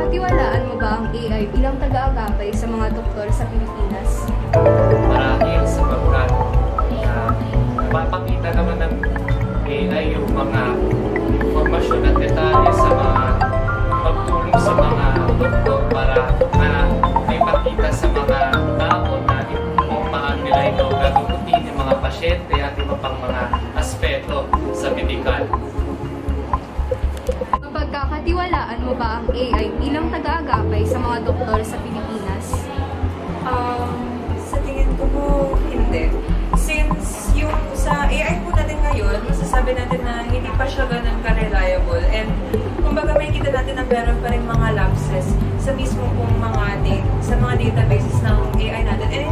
Mapagkakatiwalaan mo ba ang AI bilang taga-agapay sa mga doktor sa Pilipinas? Marahil sapagkat mapakita naman ng AI yung mga informasyon at detalye sa mga pagtulong sa mga doktor para may makita sa mga tao na kung paano nila ito gagawin yung mga pasyente at iba pang mga aspeto sa medikal. Mapagkakatiwalaan mo ba ang AI bilang taga-agapay sa mga doktor sa Pilipinas? Sa tingin ko po, hindi. Since yung sa AI po natin ngayon, masasabi natin na hindi pa siya ganun ka-reliable. And kumbaga may kita natin na meron pa rin mga lapses sa mismo pong sa mga databases ng AI natin. And